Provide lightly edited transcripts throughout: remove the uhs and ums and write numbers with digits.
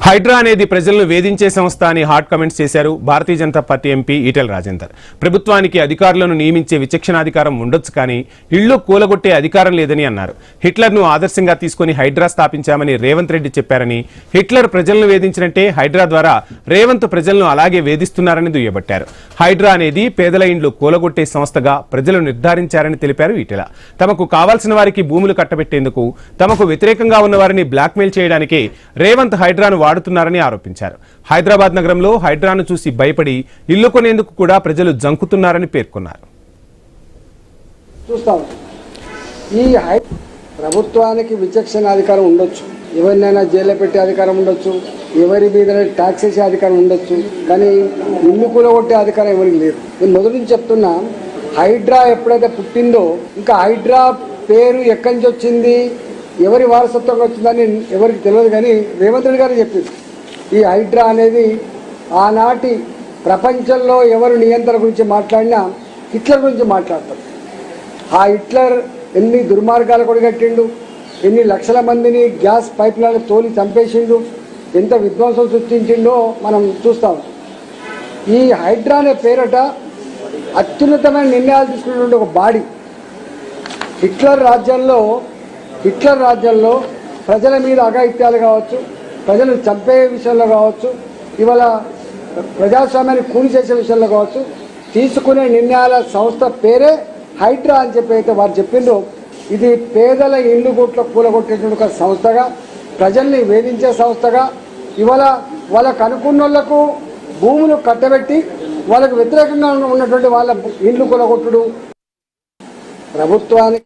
హైడ్రా అనేది ప్రజలను వేధించే సంస్థ అని హాట్ కామెంట్స్ చేశారు భారతీయ జనతా పార్టీ ఎంపీ ఈటెల రాజేందర్. ప్రభుత్వానికి అధికారులను నియమించే విచక్షణాధికారం ఉండొచ్చు కానీ ఇళ్లు కూలగొట్టే అధికారం లేదని అన్నారు. హిట్లర్ను ఆదర్శంగా తీసుకుని హైడ్రా స్థాపించామని రేవంత్ రెడ్డి చెప్పారని, హిట్లర్ ప్రజలను వేధించినట్టే హైడ్రా ద్వారా రేవంత్ ప్రజలను అలాగే వేధిస్తున్నారని దుయ్యబట్టారు. హైడ్రా అనేది పేదల ఇండ్లు కూలగొట్టే సంస్థగా ప్రజలు నిర్ధారించారని తెలిపారు ఈటెల. తమకు కావాల్సిన వారికి భూములు కట్టబెట్టేందుకు, తమకు వ్యతిరేకంగా ఉన్న వారిని బ్లాక్మెయిల్ చేయడానికే రేవంత్ హైడ్రాను వాడుతున్నారని ఆరోపించారు. హైదరాబాద్ నగరంలో హైడ్రాను చూసి భయపడి ఇల్లు కొనేందుకు కూడా ప్రజలు జంకుతున్నారని పేర్కొన్నారు. ఈ ప్రభుత్వానికి విచక్షణాధికారం ఉండొచ్చు, ఎవరినైనా జైల్లో పెట్టే అధికారం ఉండొచ్చు, ఎవరి మీద ట్యాక్స్ వేసే అధికారం ఉండొచ్చు, కానీ ఇల్లు కూలగొట్టే అధికారం ఎవరికి లేదు. నేను మొదటి నుంచి చెప్తున్నా, హైడ్రా ఎప్పుడైతే పుట్టిందో ఇంకా హైడ్రా పేరు ఎక్కడి నుంచి వచ్చింది, ఎవరి వారసత్వంగా వచ్చిందని ఎవరికి తెలియదు. కానీ రేవంత్ రెడ్డి గారు చెప్పింది, ఈ హైడ్రా అనేది ఆనాటి ప్రపంచంలో ఎవరు నియంత్రణ గురించి మాట్లాడినా హిట్లర్ గురించి మాట్లాడతారు. ఆ హిట్లర్ ఎన్ని దుర్మార్గాలు కొడిగట్టిండు, ఎన్ని లక్షల మందిని గ్యాస్ పైప్లను తోలి చంపేసిండు, ఎంత విధ్వంసం సృష్టించిండో మనం చూస్తాం. ఈ హైడ్రా అనే పేరట అత్యున్నతమైన నిర్ణయాలు తీసుకున్నటువంటి ఒక బాడీ. హిట్లర్ రాజ్యంలో ప్రజల మీద అఘాయిత్యాలు కావచ్చు, ప్రజలు చంపే విషయంలో కావచ్చు, ఇవాళ ప్రజాస్వామ్యాన్ని కూలి చేసే విషయంలో కావచ్చు, తీసుకునే నిర్ణయాల సంస్థ పేరే హైడ్రా అని చెప్పి అయితే వారు చెప్పిండ్రు. ఇది పేదల ఇల్లు కూలగొట్టేటువంటి ఒక సంస్థగా, ప్రజల్ని వేధించే సంస్థగా, ఇవాళ వాళ్ళకు అనుకున్న వాళ్లకు భూములు కట్టబెట్టి వాళ్ళకు వ్యతిరేకంగా ఉన్నటువంటి వాళ్ళ ఇల్లు కూలగొట్టుడు ప్రభుత్వానికి.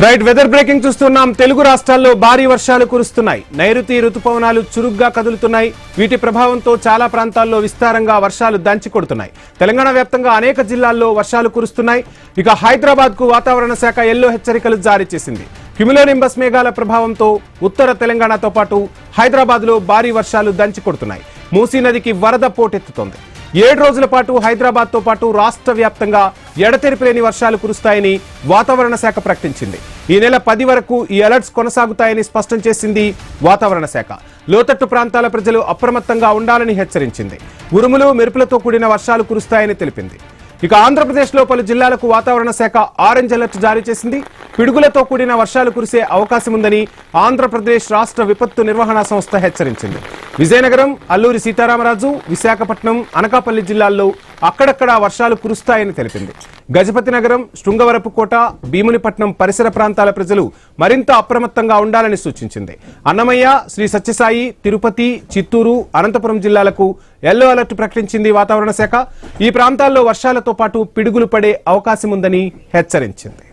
రైట్, వెదర్ బ్రేకింగ్ చూస్తున్నాం. తెలుగు రాష్ట్రాల్లో భారీ వర్షాలు కురుస్తున్నాయి. నైరుతి రుతుపవనాలు చురుగ్గా కదులుతున్నాయి. వీటి ప్రభావంతో చాలా ప్రాంతాల్లో విస్తారంగా వర్షాలు దంచి కొడుతున్నాయి. తెలంగాణ వ్యాప్తంగా అనేక జిల్లాల్లో వర్షాలు కురుస్తున్నాయి. ఇక హైదరాబాద్ కు వాతావరణ శాఖ ఎల్లో హెచ్చరికలు జారీ చేసింది. క్యుములోనింబస్ మేఘాల ప్రభావంతో ఉత్తర తెలంగాణతో పాటు హైదరాబాద్ లో భారీ వర్షాలు దంచి కొడుతున్నాయి. మూసీ నదికి వరద పోటెత్తుతోంది. 7 రోజుల పాటు హైదరాబాద్ తో పాటు రాష్ట్ర వ్యాప్తంగా ఎడతెరిపిలేని వర్షాలు కురుస్తాయని వాతావరణ శాఖ ప్రకటించింది. ఈ నెల 10 వరకు ఈ అలర్ట్స్ కొనసాగుతాయని స్పష్టం చేసింది వాతావరణ శాఖ. లోతట్టు ప్రాంతాల ప్రజలు అప్రమత్తంగా ఉండాలని హెచ్చరించింది. ఉరుములు మెరుపులతో కూడిన వర్షాలు కురుస్తాయని తెలిపింది. ఇక ఆంధ్రప్రదేశ్లో పలు జిల్లాలకు వాతావరణ శాఖ ఆరెంజ్ అలర్ట్ జారీ చేసింది. పిడుగులతో కూడిన వర్షాలు కురిసే అవకాశం ఉందని ఆంధ్రప్రదేశ్ రాష్ట్ర విపత్తు నిర్వహణ సంస్థ హెచ్చరించింది. విజయనగరం, అల్లూరి సీతారామరాజు, విశాఖపట్నం, అనకాపల్లి జిల్లాల్లో అక్కడక్కడా వర్షాలు కురుస్తాయని తెలిపింది. గజపతి నగరం, శృంగవరపుకోట, భీమునిపట్నం పరిసర ప్రాంతాల ప్రజలు మరింత అప్రమత్తంగా ఉండాలని సూచించింది. అన్నమయ్య, శ్రీ సత్యసాయి, తిరుపతి, చిత్తూరు, అనంతపురం జిల్లాలకు ఎల్లో అలర్ట్ ప్రకటించింది వాతావరణ శాఖ. ఈ ప్రాంతాల్లో వర్షాలతో పాటు పిడుగులు పడే అవకాశం ఉందని హెచ్చరించింది.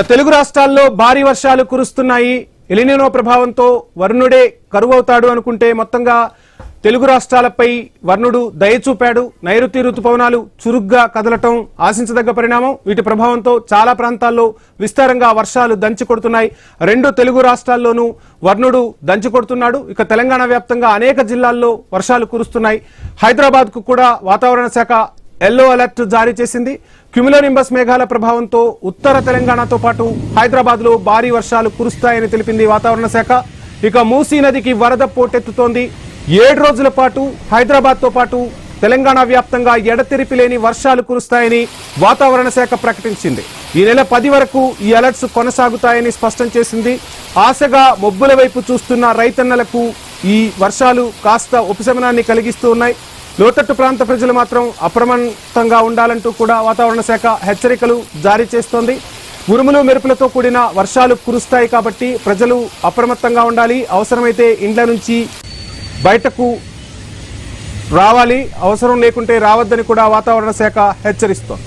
తెలుగు రాష్ట్రాల్లో భారీ వర్షాలు కురుస్తున్నాయి. ఎలినినో ప్రభావంతో వరుణుడే కరువవుతాడు అనుకుంటే మొత్తంగా తెలుగు రాష్ట్రాలపై వరుణుడు దయచూపాడు. నైరుతి రుతుపవనాలు చురుగ్గా కదలటం ఆశించదగ్గ పరిణామం. వీటి ప్రభావంతో చాలా ప్రాంతాల్లో విస్తారంగా వర్షాలు దంచి కొడుతున్నాయి. 2 తెలుగు రాష్ట్రాల్లోనూ వరుణుడు దంచి కొడుతున్నాడు. ఇక తెలంగాణ వ్యాప్తంగా అనేక జిల్లాల్లో వర్షాలు కురుస్తున్నాయి. హైదరాబాద్ కు కూడా వాతావరణ శాఖ ఎల్లో అలర్ట్ జారీ చేసింది. క్యుములోనింబస్ మేఘాల ప్రభావంతో ఉత్తర తెలంగాణతో పాటు హైదరాబాద్ లో భారీ వర్షాలు కురుస్తాయని తెలిపింది వాతావరణ శాఖ. ఇక మూసీ నదికి వరద పోటెత్తుతోంది. 7 రోజుల పాటు హైదరాబాద్ తో పాటు తెలంగాణ వ్యాప్తంగా ఎడతెరిపి లేని వర్షాలు కురుస్తాయని వాతావరణ శాఖ ప్రకటించింది. ఈ నెల 10 వరకు ఈ అలర్ట్స్ కొనసాగుతాయని స్పష్టం చేసింది. ఆశగా మొబ్బుల వైపు చూస్తున్న రైతన్నలకు ఈ వర్షాలు కాస్త ఉపశమనాన్ని కలిగిస్తూ ఉన్నాయి. లోతట్టు ప్రాంత ప్రజలు మాత్రం అప్రమత్తంగా ఉండాలంటూ కూడా వాతావరణ శాఖ హెచ్చరికలు జారీ చేస్తోంది. ఉరుములు మెరుపులతో కూడిన వర్షాలు కురుస్తాయి కాబట్టి ప్రజలు అప్రమత్తంగా ఉండాలి. అవసరమైతే ఇండ్ల నుంచి బయటకు రావాలి, అవసరం లేకుంటే రావద్దని కూడా వాతావరణ శాఖ హెచ్చరిస్తోంది.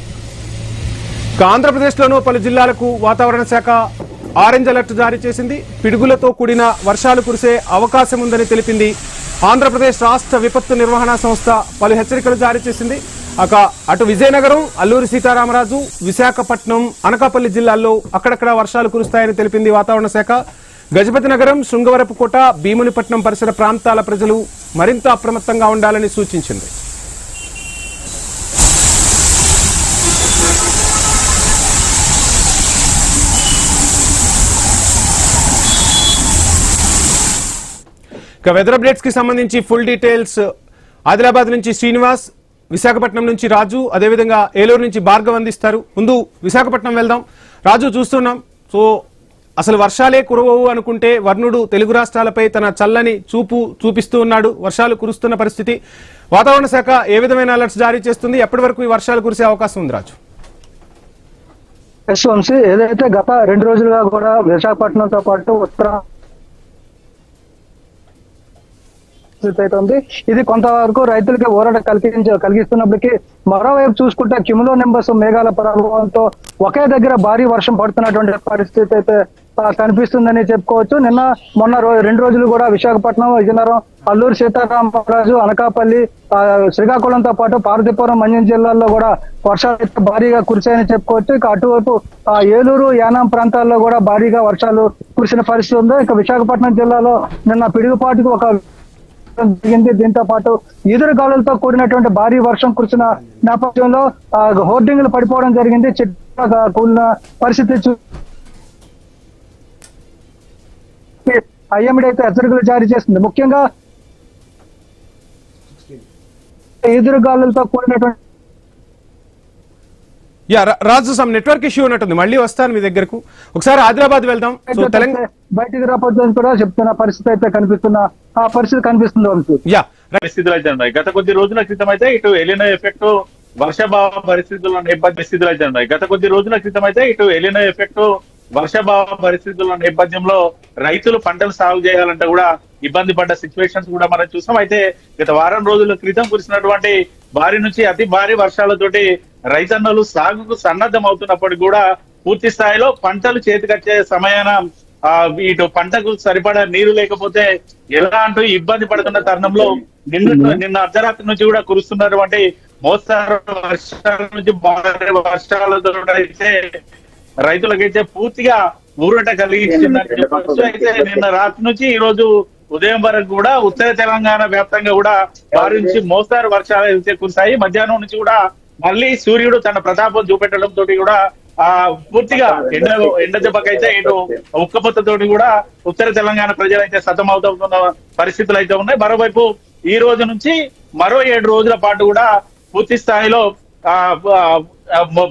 ఆంధ్రప్రదేశ్లోనూ పలు జిల్లాలకు వాతావరణ శాఖ ఆరెంజ్ అలర్ట్ జారీ చేసింది. పిడుగులతో కూడిన వర్షాలు కురిసే అవకాశం ఉందని తెలిపింది. ఆంధ్రప్రదేశ్ రాష్ట్ర విపత్తు నిర్వహణ సంస్థ పలు హెచ్చరికలు జారీ చేసింది. అటు విజయనగరం, అల్లూరి సీతారామరాజు, విశాఖపట్నం, అనకాపల్లి జిల్లాల్లో అక్కడక్కడ వర్షాలు కురుస్తాయని తెలిపింది వాతావరణ శాఖ. గజపతి నగరం, శృంగవరపుకోట, భీమునిపట్నం పరిసర ప్రాంతాల ప్రజలు మరింత అప్రమత్తంగా ఉండాలని సూచించింది. ఇక వెదర్ అప్డేట్స్ కి సంబంధించి ఫుల్ డీటెయిల్స్ ఆదిలాబాద్ నుంచి శ్రీనివాస్, విశాఖపట్నం నుంచి రాజు, అదేవిధంగా ఏలూరు నుంచి భార్గవ్ అందిస్తారు. ముందు విశాఖపట్నం వెళ్దాం. రాజు, చూస్తున్నాం సో అసలు వర్షాలే కురవవు అనుకుంటే వర్ణుడు తెలుగు రాష్ట్రాలపై తన చల్లని చూపిస్తూ ఉన్నాడు. వర్షాలు కురుస్తున్న పరిస్థితి. వాతావరణ శాఖ ఏ విధమైన అలర్ట్స్ జారీ చేస్తుంది? ఎప్పటి వరకు ఈ వర్షాలు కురిసే అవకాశం ఉంది రాజు? వంశీ, ఏదైతే గత 2 రోజులుగా కూడా విశాఖపట్నంతో పాటు ఉత్తర అయితే ఉంది. ఇది కొంతవరకు రైతులకి ఊరట కలిగిస్తున్నప్పటికీ మరోవైపు చూసుకుంటే క్యుములో నింబస్ మేఘాల ప్రభావంతో ఒకే దగ్గర భారీ వర్షం పడుతున్నటువంటి పరిస్థితి అయితే కనిపిస్తుందని చెప్పుకోవచ్చు. మొన్న 2 రోజులు కూడా విశాఖపట్నం, విజయనగరం, అల్లూరు సీతారామరాజు, అనకాపల్లి, శ్రీకాకుళంతో పాటు పార్వతీపురం, మన్యం జిల్లాల్లో కూడా వర్షాలు అయితే భారీగా కురిశాయని చెప్పుకోవచ్చు. ఇక అటువైపు ఏలూరు, యానాం ప్రాంతాల్లో కూడా భారీగా వర్షాలు కురిసిన పరిస్థితి ఉంది. ఇక విశాఖపట్నం జిల్లాలో నిన్న పిడుగుపాటుకు ఒక జరిగింది. దీంతో పాటు ఈదురుగాలులతో కూడినటువంటి భారీ వర్షం కురిసిన నేపథ్యంలో హోర్డింగ్లు పడిపోవడం జరిగింది. చెట్ల కూలిన పరిస్థితి ఐఎండీ అయితే హెచ్చరికలు జారీ చేస్తుంది. ముఖ్యంగా ఈదురుగాలులతో కూడినటువంటి రాజు, సమ్ నెట్వర్క్ ఇష్యూ ఉన్నట్టుంది. మళ్ళీ వస్తాను మీ దగ్గరకు. ఒకసారి ఆదిలాబాద్ వెళ్దాం. తెలంగాణ బయటికి రాకపోతే కూడా చెప్తున్న పరిస్థితి అయితే కనిపిస్తుంది. పరిస్థితులు అయితే ఉన్నాయి. గత కొద్ది రోజుల క్రితం అయితే ఇటు ఎలినో ఎఫెక్ట్, వర్షాభావ పరిస్థితుల పరిస్థితులు అయితే ఉన్నాయి. గత కొద్ది రోజుల క్రితం అయితే ఇటు ఎలినో ఎఫెక్ట్, వర్షాభావ పరిస్థితుల నేపథ్యంలో రైతులు పంటలు సాగు చేయాలంటే కూడా ఇబ్బంది పడ్డ సిచ్యువేషన్స్ కూడా మనం చూసాం. అయితే గత వారం రోజుల క్రితం కురిసినటువంటి భారీ నుంచి అతి భారీ వర్షాలతోటి రైతన్నలు సాగుకు సన్నద్ధం అవుతున్నప్పటికీ కూడా పూర్తి స్థాయిలో పంటలు చేతికొచ్చే సమయాన ఇటు పంటకు సరిపడా నీరు లేకపోతే ఎలాంటి ఇబ్బంది పడుతున్న తరుణంలో నిన్న అర్ధరాత్రి నుంచి కూడా కురుస్తున్నటువంటి మోస్తరు వర్షాల నుంచి భారీ వర్షాలతో అయితే రైతులకైతే పూర్తిగా ఊరట కలిగించిందని చెప్పచ్చు. అయితే నిన్న రాత్రి నుంచి ఈ రోజు ఉదయం వరకు కూడా ఉత్తర తెలంగాణ వ్యాప్తంగా కూడా భారీ నుంచి మోస్తరు వర్షాలు అయితే కురిశాయి. మధ్యాహ్నం నుంచి కూడా మళ్ళీ సూర్యుడు తన ప్రతాపం చూపెట్టడం తోటి కూడా పూర్తిగా ఎండ దెబ్బకైతే ఇటు ఉక్కపోతతోటి కూడా ఉత్తర తెలంగాణ ప్రజలైతే సతమవుతున్న పరిస్థితులు అయితే ఉన్నాయి. మరోవైపు ఈ రోజు నుంచి మరో 7 రోజుల పాటు కూడా పూర్తి స్థాయిలో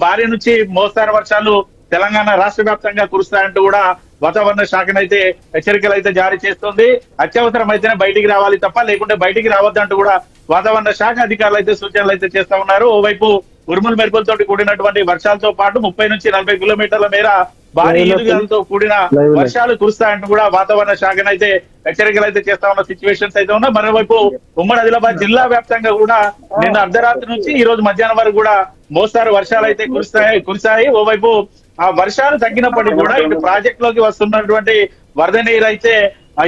భారీ నుంచి మోస్తరు వర్షాలు తెలంగాణ రాష్ట్ర వ్యాప్తంగా కురుస్తాయంటూ కూడా వాతావరణ శాఖనైతే హెచ్చరికలు అయితే జారీ చేస్తుంది. అత్యవసరం అయితేనే బయటికి రావాలి తప్ప లేకుంటే బయటికి రావద్దంటూ కూడా వాతావరణ శాఖ అధికారులు అయితే సూచనలు అయితే చేస్తా ఉన్నారు. ఓవైపు ఉరుములు మెరుపులతో కూడినటువంటి వర్షాలతో పాటు 30 నుంచి 40 కిలోమీటర్ల మేర భారీ ఈదుగాలతో కూడిన వర్షాలు కురుస్తాయంటూ కూడా వాతావరణ శాఖనైతే హెచ్చరికలు అయితే చేస్తా ఉన్న సిచ్యువేషన్స్ అయితే ఉన్నాయి. మరోవైపు ఉమ్మడి ఆదిలాబాద్ జిల్లా వ్యాప్తంగా కూడా నిన్న అర్ధరాత్రి నుంచి ఈ రోజు మధ్యాహ్నం వరకు కూడా మోస్తారు వర్షాలు అయితే కురిశాయి. ఓవైపు ఆ వర్షాలు తగ్గినప్పటికీ కూడా ఇటు ప్రాజెక్ట్ లోకి వస్తున్నటువంటి వరద నీరు అయితే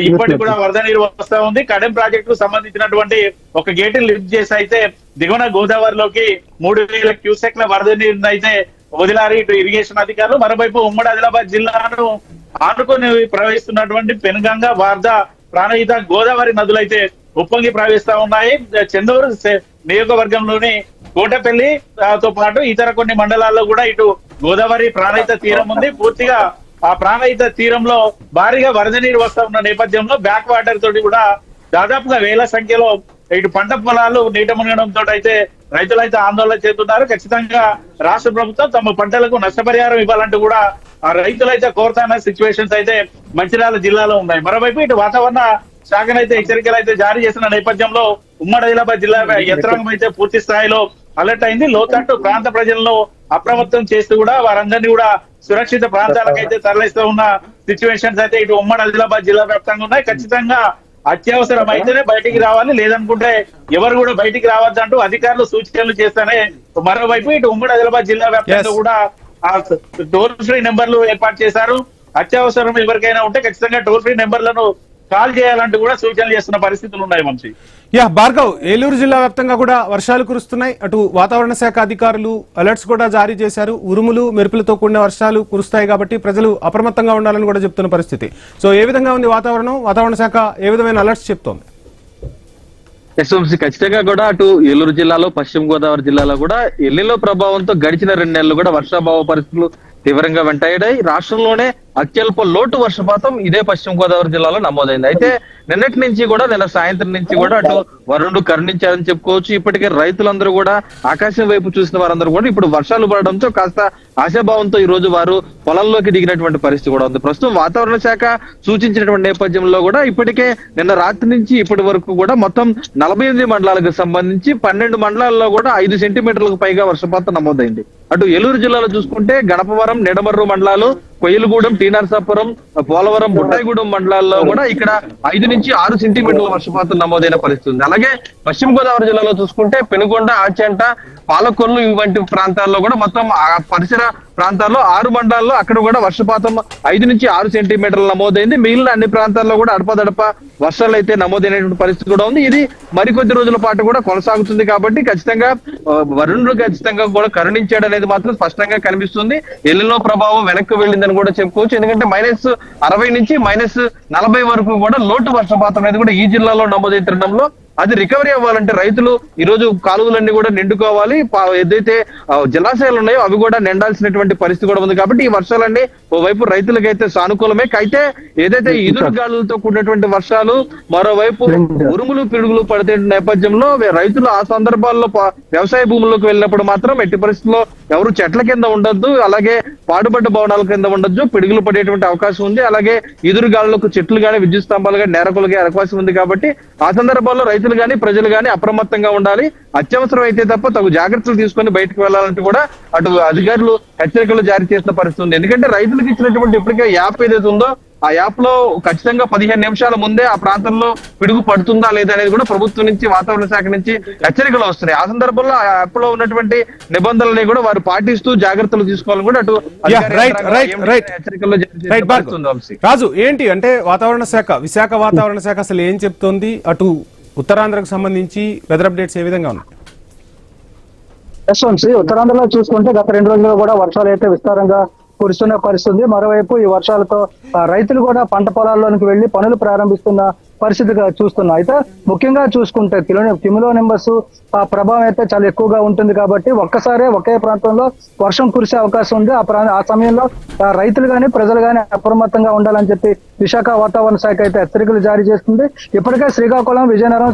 ఇప్పటికి కూడా వరద నీరు వస్తా ఉంది. కడెం ప్రాజెక్టు సంబంధించినటువంటి ఒక గేట్ లిఫ్ట్ చేసి అయితే దిగువన గోదావరిలోకి 3000 క్యూసెక్ల వరద నీరుని అయితే వదిలారు ఇటు ఇరిగేషన్ అధికారులు. మరోవైపు ఉమ్మడి ఆదిలాబాద్ జిల్లాను ఆనుకొని ప్రవహిస్తున్నటువంటి పెనుగంగ, వార్ధ, ప్రాణహిత, గోదావరి నదులు అయితే ఉప్పొంగి ప్రవహిస్తా ఉన్నాయి. చెందూరు నియోజకవర్గంలోని కోటపల్లి తో పాటు ఇతర కొన్ని మండలాల్లో కూడా ఇటు గోదావరి ప్రాణహిత తీరం ఉంది. పూర్తిగా ఆ ప్రాణహిత తీరంలో భారీగా వరద నీరు వస్తా ఉన్న నేపథ్యంలో బ్యాక్ వాటర్ తోటి కూడా దాదాపుగా వేల సంఖ్యలో ఇటు పంట పొలాలు నీట మునగడంతో అయితే రైతులైతే ఆందోళన చేస్తున్నారు. ఖచ్చితంగా రాష్ట్ర ప్రభుత్వం తమ పంటలకు నష్టపరిహారం ఇవ్వాలంటూ కూడా ఆ రైతులైతే కోరుతున్న సిచ్యువేషన్స్ అయితే మంచిర్యాల జిల్లాలో ఉన్నాయి. మరోవైపు ఇటు వాతావరణ శాఖనైతే హెచ్చరికలు అయితే జారీ చేసిన నేపథ్యంలో ఉమ్మడి ఆదిలాబాద్ జిల్లా యంత్రాంగం అయితే పూర్తి స్థాయిలో అలర్ట్ అయింది. లోతట్టు ప్రాంత ప్రజలను అప్రమత్తం చేస్తూ కూడా వారందరినీ కూడా సురక్షిత ప్రాంతాలకైతే తరలిస్తూ ఉన్న సిచ్యువేషన్స్ అయితే ఇటు ఉమ్మడి ఆదిలాబాద్ జిల్లా వ్యాప్తంగా ఉన్నాయి. ఖచ్చితంగా అత్యవసరం అయితేనే బయటికి రావాలి, లేదనుకుంటే ఎవరు కూడా బయటికి రావద్దంటూ అధికారులు సూచనలు చేస్తేనే. మరోవైపు ఇటు ఉమ్మడి ఆదిలాబాద్ జిల్లా వ్యాప్తంగా కూడా ఆ టోల్ ఫ్రీ నెంబర్లు ఏర్పాటు చేశారు. అత్యవసరం ఎవరికైనా ఉంటే ఖచ్చితంగా టోల్ ఫ్రీ నెంబర్లను కాల్ చేయాలంటూ కూడా సూచనలు చేస్తున్న పరిస్థితులు ఉన్నాయి మనిషి. యా భార్గవ్, ఏలూరు జిల్లా వ్యాప్తంగా కూడా వర్షాలు కురుస్తున్నాయి. అటు వాతావరణ శాఖ అధికారులు అలర్ట్స్ కూడా జారీ చేశారు. ఉరుములు మెరుపులతో కూడిన వర్షాలు కురుస్తాయి కాబట్టి ప్రజలు అప్రమత్తంగా ఉండాలని కూడా చెప్తున్న పరిస్థితి. సో ఏ విధంగా ఉంది వాతావరణం? వాతావరణ శాఖ ఏ విధమైన అలర్ట్స్ చెప్తోంది? ఎస్ఎంసీ ఖచ్చితంగా కూడా అటు ఏలూరు జిల్లాలో, పశ్చిమ గోదావరి జిల్లాలో కూడా ఎల్లిలో ప్రభావంతో గడిచిన 2 నెలలు కూడా వర్షాభావ పరిస్థితులు తీవ్రంగా వెంటాడాయి. రాష్ట్రంలోనే అత్యల్ప లోటు వర్షపాతం ఇదే పశ్చిమ గోదావరి జిల్లాలో నమోదైంది. అయితే నిన్నటి నుంచి కూడా, నిన్న సాయంత్రం నుంచి కూడా అటు వరుణుడు కరుణించారని చెప్పుకోవచ్చు. ఇప్పటికే రైతులందరూ కూడా ఆకాశం వైపు చూసిన వారందరూ కూడా ఇప్పుడు వర్షాలు పడడంతో కాస్త ఆశాభావంతో ఈ రోజు వారు పొలంలోకి దిగినటువంటి పరిస్థితి కూడా ఉంది. ప్రస్తుతం వాతావరణ శాఖ సూచించినటువంటి నేపథ్యంలో కూడా ఇప్పటికే నిన్న రాత్రి నుంచి ఇప్పటి వరకు కూడా మొత్తం 48 మండలాలకు సంబంధించి 12 మండలాల్లో కూడా 5 సెంటీమీటర్లకు పైగా వర్షపాతం నమోదైంది. అటు ఏలూరు జిల్లాలో చూసుకుంటే గణపవరం, నిడమర్రు మండలాలు, కొయ్యలగూడెం, టీ నరసాపురం, పోలవరం, బుట్టాయిగూడెం మండలాల్లో కూడా ఇక్కడ 5 నుంచి 6 సెంటీమీటర్ల వర్షపాతం నమోదైన పరిస్థితి ఉంది. అలాగే పశ్చిమ గోదావరి జిల్లాలో చూసుకుంటే పెనుగొండ, ఆచంట, పాలకొల్లు వంటి ప్రాంతాల్లో కూడా మొత్తం ఆ పరిసర ప్రాంతాల్లో 6 మండలాల్లో అక్కడ కూడా వర్షపాతం 5 నుంచి 6 సెంటీమీటర్లు నమోదైంది. మిగిలిన అన్ని ప్రాంతాల్లో కూడా అడపదడప వర్షాలు అయితే నమోదైనటువంటి పరిస్థితి కూడా ఉంది. ఇది మరికొద్ది రోజుల పాటు కూడా కొనసాగుతుంది కాబట్టి ఖచ్చితంగా వరుణుడు ఖచ్చితంగా కూడా కరుణించాడు అనేది మాత్రం స్పష్టంగా కనిపిస్తుంది. ఎల్లిలో ప్రభావం వెనక్కి వెళ్ళిందని కూడా చెప్పుకోవచ్చు. ఎందుకంటే -60 నుంచి -40 వరకు కూడా లోటు వర్షపాతం అనేది కూడా ఈ జిల్లాలో నమోదైతుండడంలో అది రికవరీ అవ్వాలంటే రైతులు ఈ రోజు కాలువలన్నీ కూడా నిండుకోవాలి. ఏదైతే జలాశయాలు ఉన్నాయో అవి కూడా నిండాల్సినటువంటి పరిస్థితి కూడా ఉంది. కాబట్టి ఈ వర్షాలన్నీ ఓవైపు రైతులకైతే సానుకూలమే. అయితే ఏదైతే ఎదురు గాలులతో కూడినటువంటి వర్షాలు, మరోవైపు ఉరుములు పిడుగులు పడితే నేపథ్యంలో రైతులు ఆ సందర్భాల్లో వ్యవసాయ భూముల్లోకి వెళ్ళినప్పుడు మాత్రం ఎట్టి పరిస్థితుల్లో ఎవరు చెట్ల కింద ఉండొద్దు, అలాగే పాడుబడ్డ భవనాల కింద ఉండొద్దు, పిడుగులు పడేటువంటి అవకాశం ఉంది. అలాగే ఎదురు గాలులకు చెట్లు గానీ, విద్యుత్ స్తంభాలు గానీ నేరకులకే అవకాశం ఉంది. కాబట్టి ఆ సందర్భాల్లో రైతులు గానీ, ప్రజలు గానీ అప్రమత్తంగా ఉండాలి. అత్యవసరం అయితే తప్ప తగు జాగ్రత్తలు తీసుకొని బయటకు వెళ్లాలంటూ కూడా అటు అధికారులు హెచ్చరికలు జారీ చేసిన పరిస్థితి ఉంది. ఎందుకంటే రైతులకు ఇచ్చినటువంటి ఇప్పటికే యాప్ ఏదైతే ఉందో ఆ యాప్ లో ఖచ్చితంగా 15 నిమిషాల ముందే ఆ ప్రాంతంలో పిడుగు పడుతుందా లేదా అనేది కూడా ప్రభుత్వం నుంచి, వాతావరణ శాఖ నుంచి హెచ్చరికలు వస్తున్నాయి. ఆ సందర్భంలో ఆ యాప్ లో ఉన్నటువంటి నిబంధనలని కూడా వారు పాటిస్తూ జాగ్రత్తలు తీసుకోవాలని కూడా అటు హెచ్చరికల్లో జారీ చేస్తుంది. రాజు, ఏంటి అంటే వాతావరణ శాఖ, విశాఖ వాతావరణ శాఖ అసలు ఏం చెప్తోంది? అటు ఉత్తరాంధ్రకు సంబంధించి వెదర్ అప్డేట్స్ ఏ విధంగా ఉన్నాయి? యశ్వంత్, ఉత్తరాంధ్రలో చూసుకుంటే గత 2 రోజుల్లో కూడా వర్షాలు అయితే విస్తారంగా కురుస్తున్న పరిస్థితి. మరోవైపు ఈ వర్షాలతో రైతులు కూడా పంట పొలాల్లోనికి వెళ్లి పనులు ప్రారంభిస్తున్న పరిస్థితిగా చూస్తున్నాం. అయితే ముఖ్యంగా చూసుకుంటే క్యూములో నింబస్ ప్రభావం అయితే చాలా ఎక్కువగా ఉంటుంది కాబట్టి ఒక్కసారే ఒకే ప్రాంతంలో వర్షం కురిసే అవకాశం ఉంది. ఆ సమయంలో రైతులు గాని, ప్రజలు గాని అప్రమత్తంగా ఉండాలని చెప్పి విశాఖ వాతావరణ శాఖ అయితే హెచ్చరికలు జారీ చేస్తుంది. ఇప్పటికే శ్రీకాకుళం, విజయనగరం,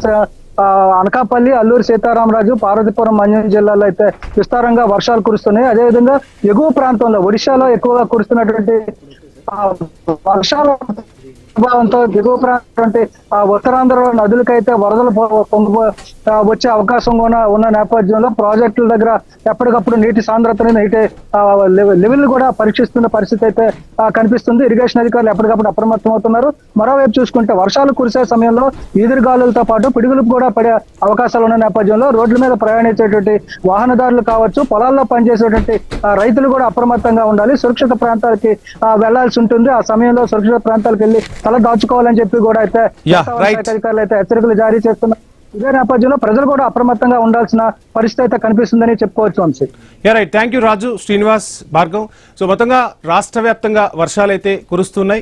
అనకాపల్లి, అల్లూరు సీతారామరాజు, పార్వతీపురం, మన్యం జిల్లాలో అయితే విస్తారంగా వర్షాలు కురుస్తున్నాయి. అదేవిధంగా ఎగువ ప్రాంతంలో ఒడిశాలో ఎక్కువగా కురుస్తున్నటువంటి వర్షాల ప్రభావంతో దిగువ ప్రాంతం ఉత్తరాంధ్ర నదులకైతే వరదలు వచ్చే అవకాశం కూడా ఉన్న నేపథ్యంలో ప్రాజెక్టుల దగ్గర ఎప్పటికప్పుడు నీటి సాంద్రతని, నీటి లెవెల్ కూడా పరీక్షిస్తున్న పరిస్థితి అయితే కనిపిస్తుంది. ఇరిగేషన్ అధికారులు ఎప్పటికప్పుడు అప్రమత్తం అవుతున్నారు. మరోవైపు చూసుకుంటే వర్షాలు కురిసే సమయంలో ఈదురుగాలులతో పాటు పిడుగులు కూడా పడే అవకాశాలు ఉన్న నేపథ్యంలో రోడ్ల మీద ప్రయాణించేటువంటి వాహనదారులు కావచ్చు, పొలాల్లో పనిచేసేటువంటి రైతులు కూడా అప్రమత్తంగా ఉండాలి. సురక్షిత ప్రాంతాలకి వెళ్లాల్సి ఉంటుంది. ఆ సమయంలో సురక్షిత ప్రాంతాలకు వెళ్లి తల దాచుకోవాలని చెప్పి కూడా అయితే అధికారులు అయితే హెచ్చరికలు జారీ చేస్తున్నారు. ఇదే నేపథ్యంలో ప్రజలు కూడా అప్రమత్తంగా ఉండాల్సిన పరిస్థితి అయితే కనిపిస్తుందని చెప్పుకోవచ్చు. Vamshi, right, thank you Raju, Srinivas, Bhargav. So మొత్తంగా రాష్ట్ర వ్యాప్తంగా వర్షాలు అయితే కురుస్తున్నాయి.